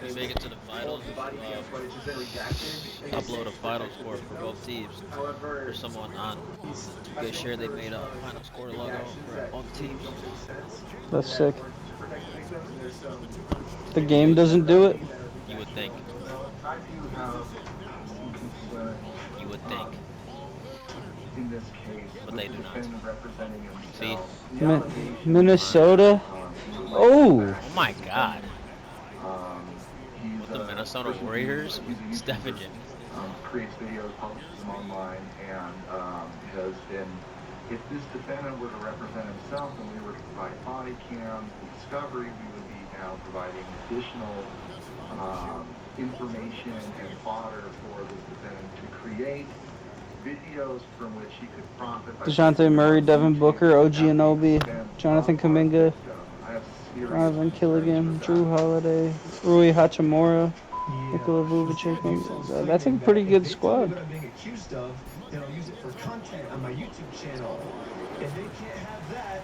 you make it to the finals, you should upload a final score for both teams. For someone on 2K Share, they made a final score logo for both teams. That's sick. The game doesn't do it. You would think. You would think. But they do not. See? Come on. Minnesota. Oh, Oh my god. With the Minnesota Warriors with Stefagen. DeJounte Murray, Devin Booker, OG Anunoby, Jonathan Kuminga, Marvin Killigan, Drew Holiday, Rui Hachimura, Nikola Vucevic. That's a pretty good squad. What I'm being accused of, then I'll use it for content on my YouTube channel. If they can't have that,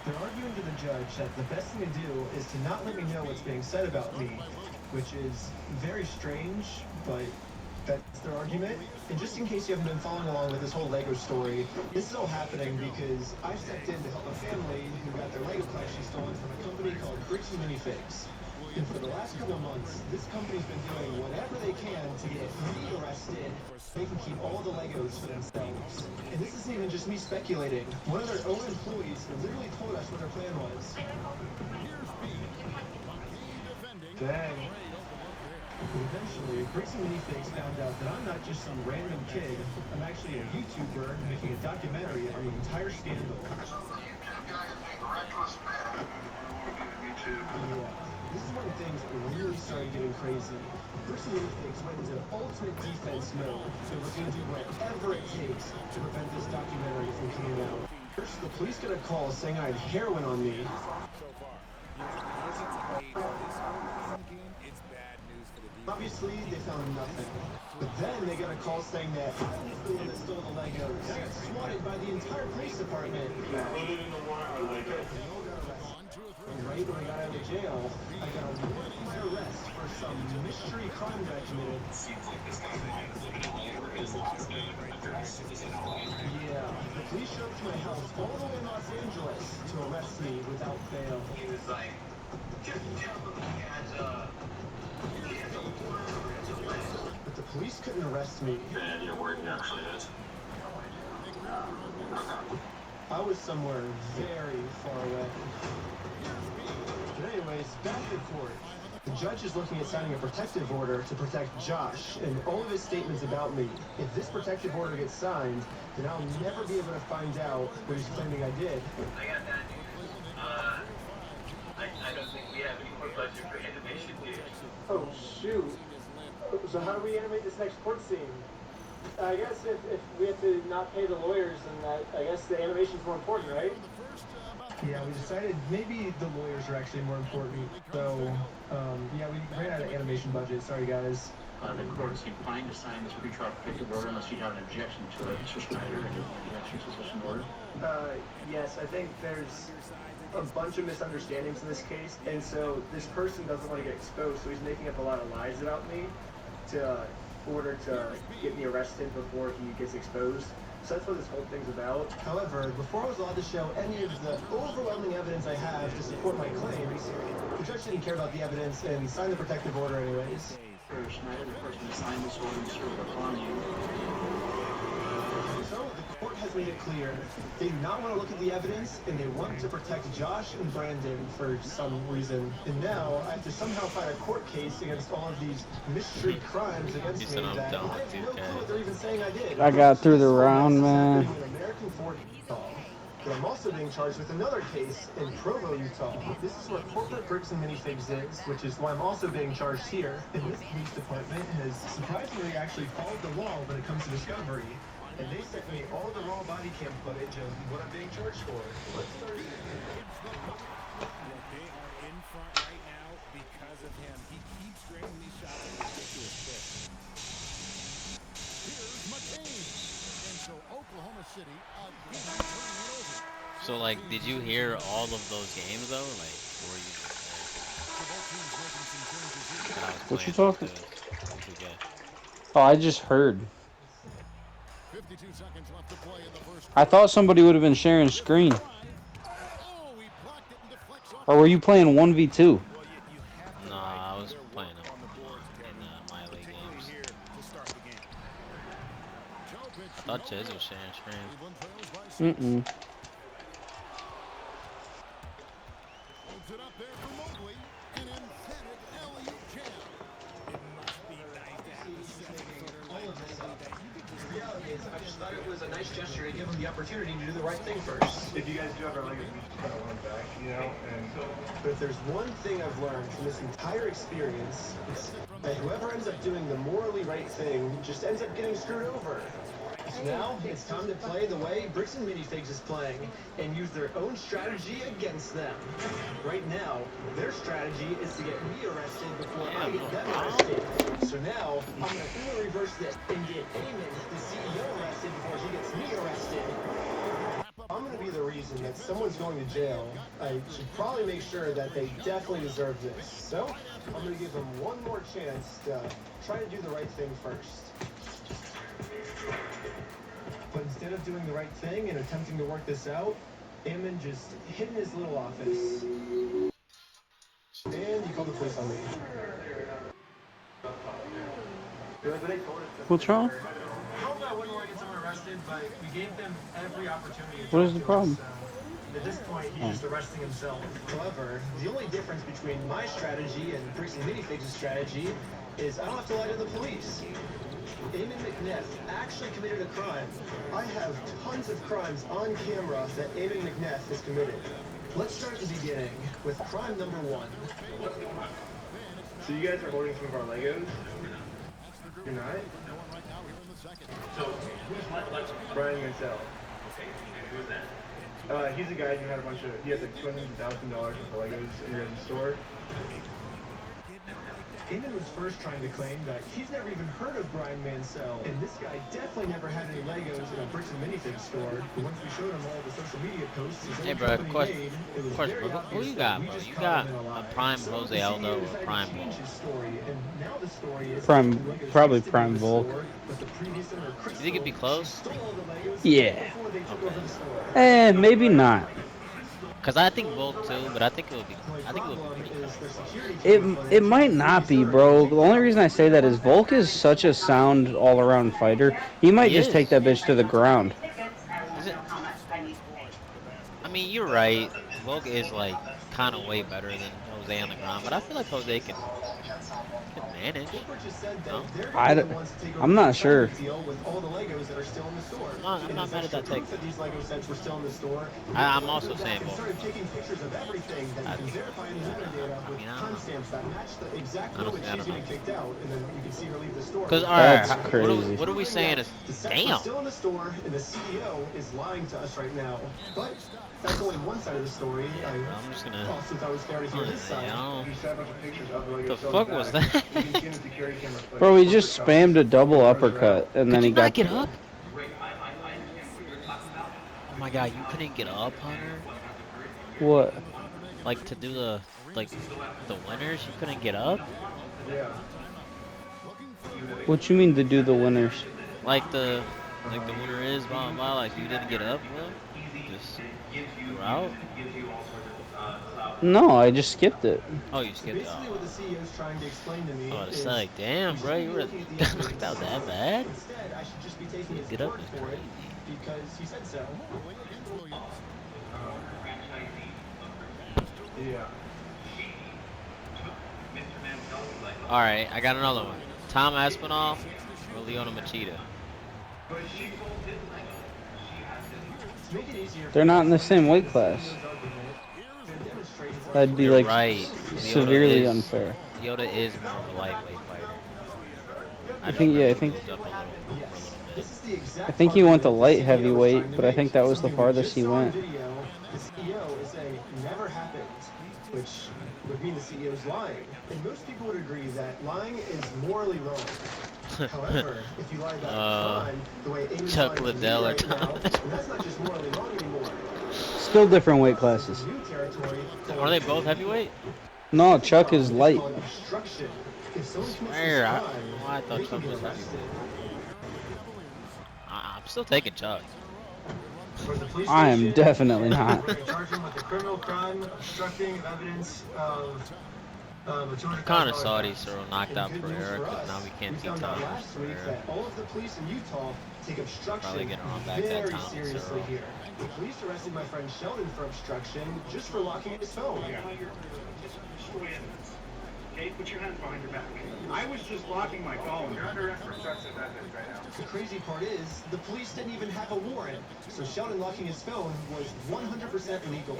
they're arguing to the judge that the best thing to do is to not let me know what's being said about me, which is very strange, but that's their argument. And just in case you haven't been following along with this whole Lego story, this is all happening because I stepped in to help a family who got their Lego collection stolen from a company called Bricks and Minifigs. And for the last couple of months, this company's been doing whatever they can to get me arrested. They can keep all the Legos for themselves. And this isn't even just me speculating. One of their own employees literally told us what their plan was. Dang. Eventually, Bricks and Minifigs found out that I'm not just some random kid. I'm actually a YouTuber making a documentary on the entire scandal. Yeah. This is when things really started getting crazy. Bricks and Minifigs went into ultimate defense mode. They were going to do whatever it takes to prevent this documentary from coming out. First, the police got a call saying I had heroin on me. Obviously, they found nothing. But then they got a call saying that I was the one that stole the Legos. I got swatted by the entire police department. Right when I got out of jail, I got a warrant for arrest for some mystery crime that I committed. Yeah, the police showed up to my house all the way in Los Angeles to arrest me without bail. He was like, just tell them he has But the police couldn't arrest me. And you know where he actually is? I was somewhere very far away. But anyways, back to court. The judge is looking at signing a protective order to protect Josh and all of his statements about me. If this protective order gets signed, then I'll never be able to find out what he's claiming I did. I got that news. I don't think we have any more budget for animation here. Oh, shoot. So how do we animate this next court scene? I guess if we have to not pay the lawyers, then I guess the animation's more important, right? Yeah, we decided maybe the lawyers are actually more important. So, yeah, we ran out of animation budget. Sorry, guys. The court is inclined to sign this pretrial protective order unless you have an objection to it. Mr. Schneider, any objections to such an order? Yes, I think there's a bunch of misunderstandings in this case, and so this person doesn't want to get exposed, so he's making up a lot of lies about me to order to get me arrested before he gets exposed. So that's what this whole thing's about. However, before I was allowed to show any of the overwhelming evidence I have to support my claims, the judge didn't care about the evidence and signed the protective order anyways. Mr. Schneider, the person who signed this order is sort of upon you. So the court has made it clear they do not want to look at the evidence and they want to protect Josh and Brandon for some reason. And now I have to somehow fight a court case against all of these mystery crimes against me that I have no clue what they're even saying I did. I got through the round, man. But I'm also being charged with another case in Provo, Utah. This is where corporate Bricks and Minifigs is, which is why I'm also being charged here. And this police department has surprisingly actually followed the law when it comes to discovery. And they sent me all the raw body cam footage of what I'm being charged for. Let's start. They are in front right now because of him. He keeps draining these shots at a ridiculous clip. Here's McCain. And so Oklahoma City turning it over. So, like, did you hear all of those games, though? Like, were you just like, how What you playing talking? with 2K. Oh, I just heard. 52 seconds left to play in the first I quarter. thought somebody would have been sharing screen. Oh, he blocked it and deflects off. Or were you playing 1v2? Well, you have to like Nah, I was their playing work them on the boards, in Kevin, my league particularly games. here to start the game. Joe pitch, I thought no Chiz good. was sharing screen. Cleveland trails by 6. Mm-mm. Holds it up there for Mobley. An emphatic alley-oop jam. It must be nice to have a 7-footer like Mobley that you can just Reality is, I just thought it was a nice gesture to give him the opportunity to do the right thing first. If you guys do have our Legos, we just kind of want them back, you know? But if there's one thing I've learned from this entire experience, it's that whoever ends up doing the morally right thing just ends up getting screwed over. So now, it's time to play the way Bricks and Minifigs is playing and use their own strategy against them. Right now, their strategy is to get me arrested before I get them arrested. So now, I'm going to Uno reverse this and get Eamon, the CEO, arrested before he gets me arrested. I'm going to be the reason that someone's going to jail. I should probably make sure that they definitely deserve this. So, I'm going to give them one more chance to try to do the right thing first. But instead of doing the right thing and attempting to work this out, Eamon just hid in his little office. And he called the police on me. What's wrong? How I wouldn't want to get someone arrested, but we gave them every opportunity to What talk is the to problem? us, at this point, he's just arresting himself. However, the only difference between my strategy and Bricks and Minifigs' strategy is I don't have to lie to the police. Eamon McNeff actually committed a crime. I have tons of crimes on camera that Eamon McNeff has committed. Let's start at the beginning with crime number 1. So you guys are holding some of our Legos? You're not? So, who's left? Brian Mansell. Who's that? He's a guy who had he has like $200,000 worth of Legos in his store. Eamon was first trying to claim that he's never even heard of Brian Mansell, and this guy definitely never had any Legos in a Bricks and Minifigs store. But once we showed him all the social media posts his Hey, own bro, company question, made, it was question, very bro. Who obvious you that got, we bro? just You caught got him in a a lie. prime So Jose the Aldo CEO or decided prime to change Volk? his story, and now the story is Prime- that the Legos probably used to be Prime in the Volk. store, but the previous owner, Crystal, You think it'd be she close? stole all the Legos Yeah. before they took Okay. over the store. Maybe not. Cause I think Volk too, but I think it would be. I think it would be pretty Is their close. security It camera it footage might of the not be, previous bro. owner. The only reason I say that is Volk is such a sound all-around fighter. He might He just take is. that bitch to the ground. Is it? I mean, you're right. Volk is like kind of way better than Jose on the ground, but I feel like Jose can manage. Corporate just said that No, they're going to be the ones to take over I'm the not sure. consignment deal with all the Legos that are still in the store. I'm And not as mad at extra that take. proof that these Lego sets were still in the store, I'm also went back saying and Volk. started taking pictures of everything that you can verify in the metadata with I don't know. timestamps that match the exact Honestly, moment I she's don't know. getting kicked out, and then you can see her leave the store. Cause all That's right, crazy. what are we saying is The sets are damn. still in the store, and the CEO is lying to us right now. But that's only one side of the story. I'm just gonna. Also thought it was fair to hear his side. The fuck was that? Bro, he just spammed a double uppercut and then Could he you got not get up? Oh my god, you couldn't get up, Hunter. What? Like to do the winners, you couldn't get up. Yeah. What you mean to do the winners? Like the winner is blah blah blah. Like you didn't get up, Will. Just you're out. No, I just skipped it. Oh, you skipped it. Basically, what the CEO is trying to explain to me Oh, it's is like, damn, you bro, should you be were looking at the evidence. knocked out that bad. Instead, I should just be taking his Get up word is for it crazy. because he said so. Yeah. All right, I got another one. Tom Aspinall or Leona Machida. To make it easier They're not in the same weight class. That'd be You're like right. severely Leota is, unfair. Leota is more of a lightweight fighter. I think just I moved think up a little, for a little bit. This is the exact I think he went to argument light the CEO is trying heavyweight, to but I make. think that was the Something we farthest just he saw on went. video, the CEO is saying never happened, which would mean the CEO is lying. And most people would agree that lying is morally wrong. However, if you lie about a crime the way Amy's Chuck lying to me Liddell or right now, Tom. then that's not just morally wrong anymore. Still different weight classes. New territory. Are they both heavyweight? No, Chuck is They light. call it obstruction. If someone commits this Swear, I don't crime, know why I thought they can Chuck get was arrested. heavyweight. I'm still taking Chuck. For the police I am station, definitely and not. We're going to charge him with a criminal crime, obstructing evidence of a $200,000 Kind of saw theft. these Cyril knocked And out good news Pereira for because us, now we can't we see found out Tom last week Pereira. that all of the police in Utah take obstruction Probably gonna run back that very Tom seriously Cyril. here. The police arrested my friend Sheldon for obstruction just for locking his phone. Okay, put your hands behind your back. I was just locking my phone. You're under arrest for obstruction of evidence right now. The crazy part is, the police didn't even have a warrant, so Sheldon locking his phone was 100% legal.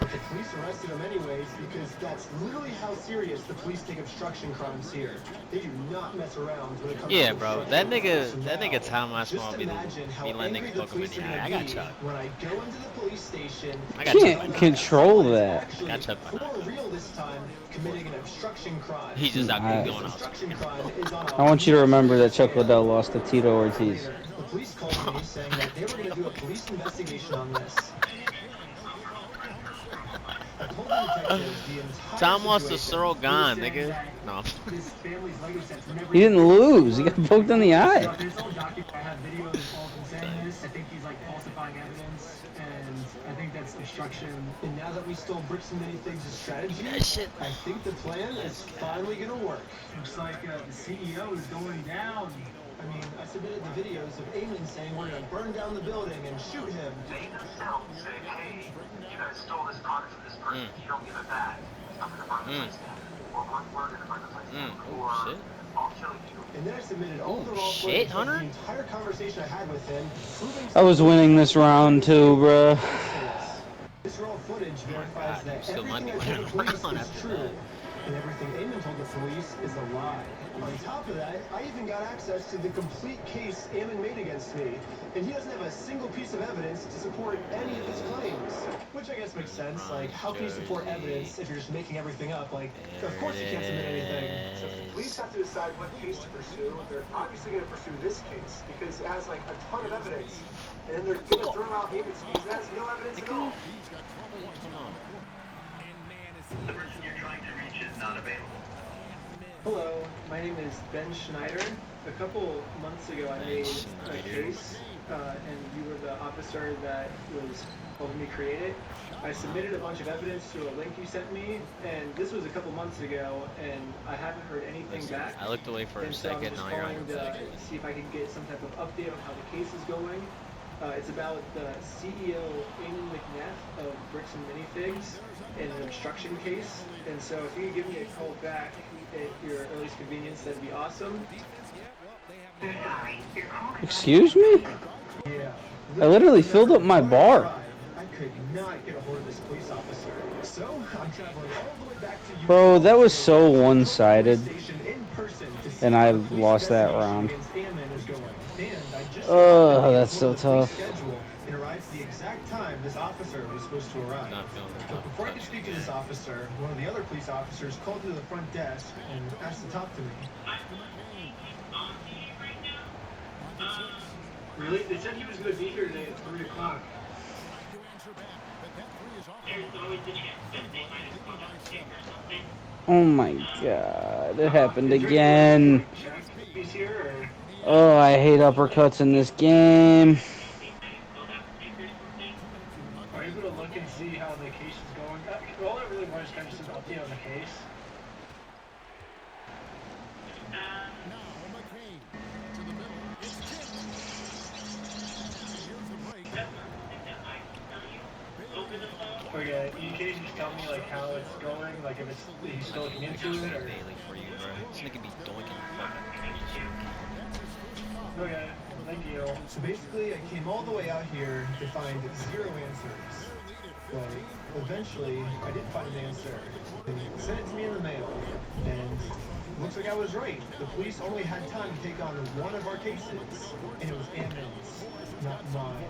But the police arrested him anyways because that's literally how serious the police take obstruction crimes here. They do not mess around when it comes Yeah, to bro. obstruction. That nigga So Tom now, Oswald just be imagine how letting angry niggas the poke him in police the are eye. I gonna got be Chuck. when I go into the police station. I got Can't Chuck. control Someone is that. actually, Got Chuck by for knockout. real this time, committing an obstruction crime. He's just out I- going out. Obstruction crime is on I want you to remember that Chuck a Liddell lost to Tito Ortiz. Later, the police called me saying that they were going to do a police investigation on this. I told the detectives the entire Tom lost to situation. Cyril Gahn, nigga. No. This family's legacy that's never He didn't lose. He got poked in the eye. There's all documents. I have videos all of them saying this. I think he's like falsifying evidence, and I think that's obstruction. And now that we stole Bricks and Many Things' strategy, That shit. I think the plan is finally going to work. Looks like the CEO is going down. I mean, I submitted the videos of Eamon saying we're going to burn down the building and shoot him. They themselves say, hey, you guys stole this product from this person. If you don't give it back, I'm going to burn the place down. Or we're going to burn the place down. Or Oh, shit. I'll kill you. And then I submitted all the Oh, raw shit, footage of Hunter? the entire conversation I had with him, proving I was winning this round too, bruh. this raw footage verifies God, that still might be everything I told the winning a police round is after true, that. and everything Eamon told the police is a lie. On top of that, I even got access to the complete case Eamon made against me, and he doesn't have a single piece of evidence to support any of his claims. Which I guess makes sense. Like, how can you support evidence if you're just making everything up? Like, of course you can't submit anything. So if the police have to decide what case to pursue, they're obviously going to pursue this case because it has like a ton of evidence. And then they're going to throw out Haven's case that has no evidence at all. The person you're trying to reach is not available. Hello, my name is Ben Schneider. A couple months ago, I made a case, and you were the officer that was helping me create it. I submitted a bunch of evidence to a link you sent me, and this was a couple months ago, and I haven't heard anything back. I looked away for a And so I'm second. just Now you're on calling your to back. see if I can get some type of update on how the case is going. It's about the CEO, Eamon McNeff of Bricks and Minifigs, in an obstruction case. And so if you could give me a call back at your earliest convenience, that'd be awesome. Excuse me? Yeah. I literally filled up my bar. I could not get a hold of this police officer. So I'm traveling all the way back to Utah. Bro, that was so one-sided. Station in person to see And how I the police lost that investigation round. against Eamon is going. And I just That's so looked at the police tough. schedule. It arrives the exact time this officer was supposed to arrive. Not feeling the But before I could speak to this officer, one of the other police officers called to the front desk and asked to talk to me. Really? They said he was going to be here today at 3 o'clock. Oh my god, it happened again. He's here, or... Oh, I hate uppercuts in this game. Are you going to look and see how the case is going? All I really want is kind of just an update on the case. Okay, can you just tell me like how it's going? Like if he's still looking into it, or... Bailey for you, bro. This nigga be doinking fucking. Okay, thank you. So basically, I came all the way out here to find 0 answers. But eventually, I did find an answer. They sent it to me in the mail. And looks like I was right. The police only had time to take on one of our cases. And it was Eamon's, not mine.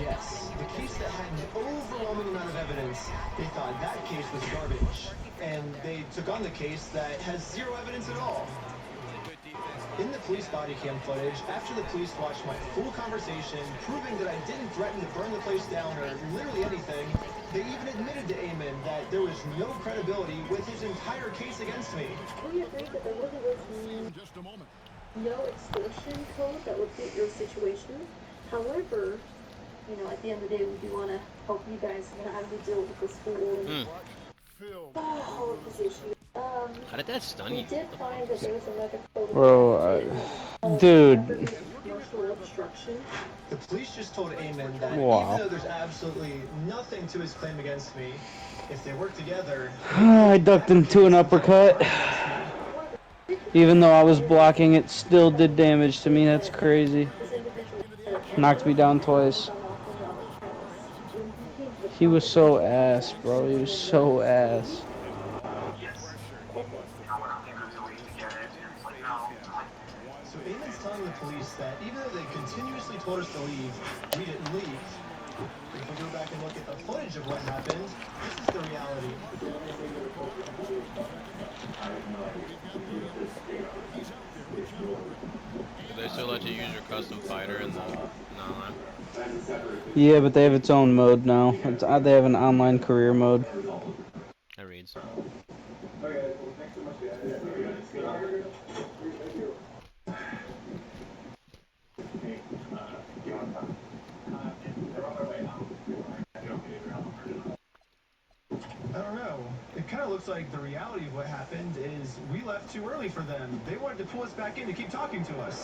Yes, the case that had an overwhelming amount of evidence, they thought that case was garbage. And they took on the case that has 0 evidence at all. In the police body cam footage, after the police watched my full conversation, proving that I didn't threaten to burn the place down or literally anything, they even admitted to Eamon that there was no credibility with his entire case against me. We agreed that there wasn't going to be Just a moment. no extortion code that would fit your situation. However, you know, at the end of the day, we do want to help you guys have to deal with the school and all of this issue. How did that stun We you? did find that there was another code. Bro, dude. Commercial obstruction. The police just told Eamon that Wow. even though there's absolutely nothing to his claim against me, if they work together, I ducked into an uppercut. Even though I was blocking, it still did damage to me. That's crazy. Knocked me down twice. He was so ass, bro. He was so ass. Yes. You know, we're not leaving until we get it. And it's like, no. So Eamon's telling the police that even though they continuously told us to leave, we didn't leave. If we go back and look at the footage of what happened, this is the reality. Do they still let you use your custom fighter in the online? Yeah, but they have its own mode now. They have an online career mode. That reads. I don't know. It kind of looks like the reality of what happened is we left too early for them. They wanted to pull us back in to keep talking to us.